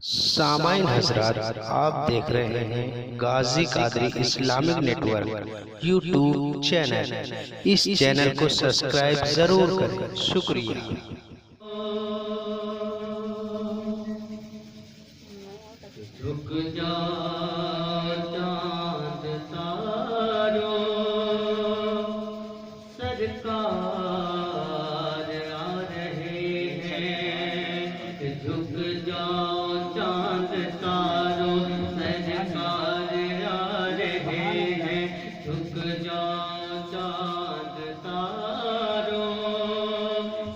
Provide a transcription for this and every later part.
سامعین حضرات، آپ دیکھ رہے ہیں Ghazi Qadri Islamic network YouTube channel. اس چینل کو سبسکرائب ضرور کریں، شکریہ۔ جھک جا چاند تارو، سرکار آ رہے ہیں۔ جھک جاؤ چاند تارو، سرکار آ رہے ہیں۔ جھک جاؤ چاند تارو،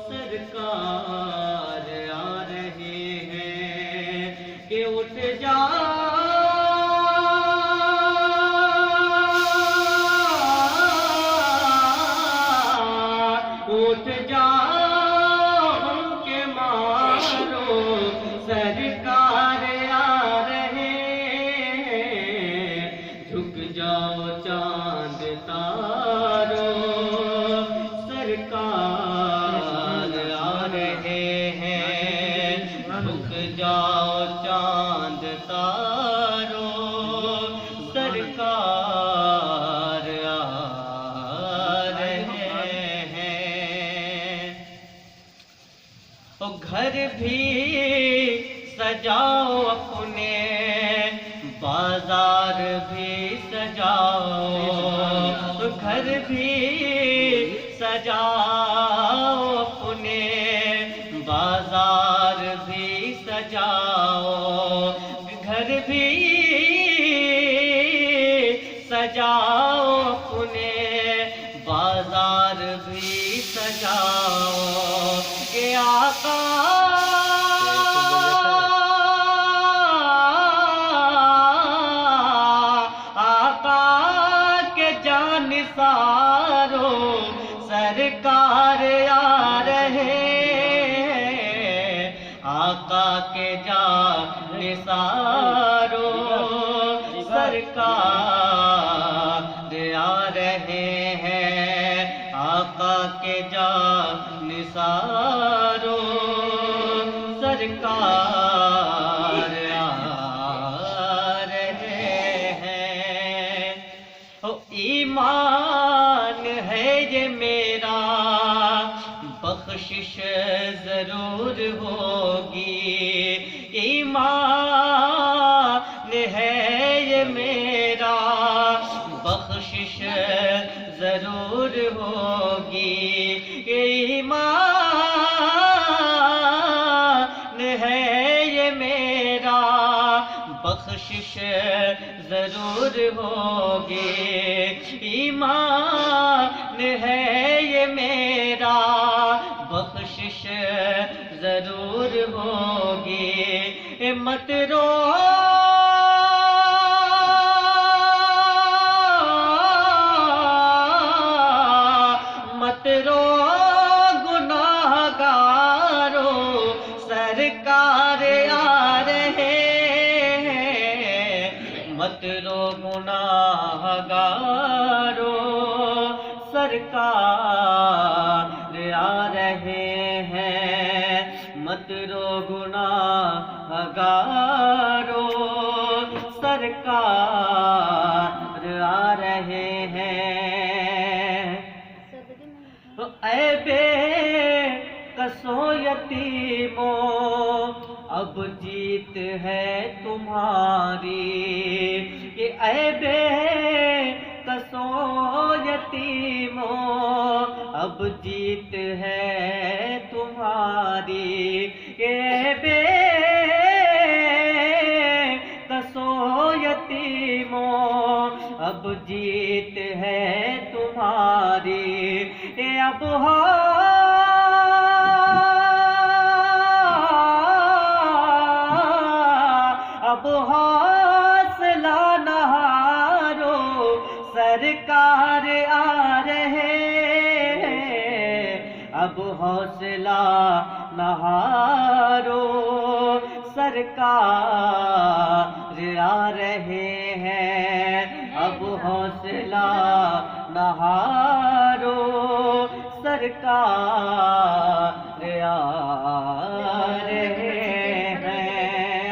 سرکار آ رہے ہیں کہ اٹھ جا اٹھ جاؤ کہ مارو، سرکار آ رہے ہیں۔ جھک جاؤ چاند تارو، سرکار آ رہے ہیں۔ جھک جاؤ چاند تارو، سرکار آ رہے ہیں۔ گھر بھی سجاؤ اپنے، بازار بھی سجاؤ۔ گھر بھی سجاؤ اپنے، بازار بھی سجاؤ۔ گھر بھی سجاؤ اپنے، بازار بھی سجاؤ کہ آقا کے جانثارو، سرکار آ رہے ہیں۔ آقا کے جانثارو، سرکار آ رہے ہیں۔ آقا کے جانثارو، سرکار آ رہے ہیں۔ ایمان ہے یہ میرا، بخشش ضرور ہوگی۔ ایمان ہے یہ میرا، بخشش ضرور ہوگی۔ ایمان ہے یہ میرا، بخشش ضرور ہوگی۔ ایمان ہے یہ میرا، بخشش ضرور ہوگی۔ مت رو مت رو گناہ گارو، سرکار آ رہے ہیں۔ مت رو گناہ گارو، سرکار آ رہے ہیں۔ مت رو گناہ گارو، سرکار آ رہے ہیں۔ اے بے قصو یتیمو، اب جیت ہے تمہاری۔ کہ اے بے قصو یتیمو، اب جیت ہے تمہاری۔ اے بے قصو یتیمو، اب جیت ہے تمہاری۔ اب اب حوصلہ نہ ہارو، سرکار آ رہے ہیں۔ اب حوصلہ نہ ہارو، سرکار آ رہے ہیں۔ اب حوصلہ نہ ہارو، سرکار آ رہے ہیں۔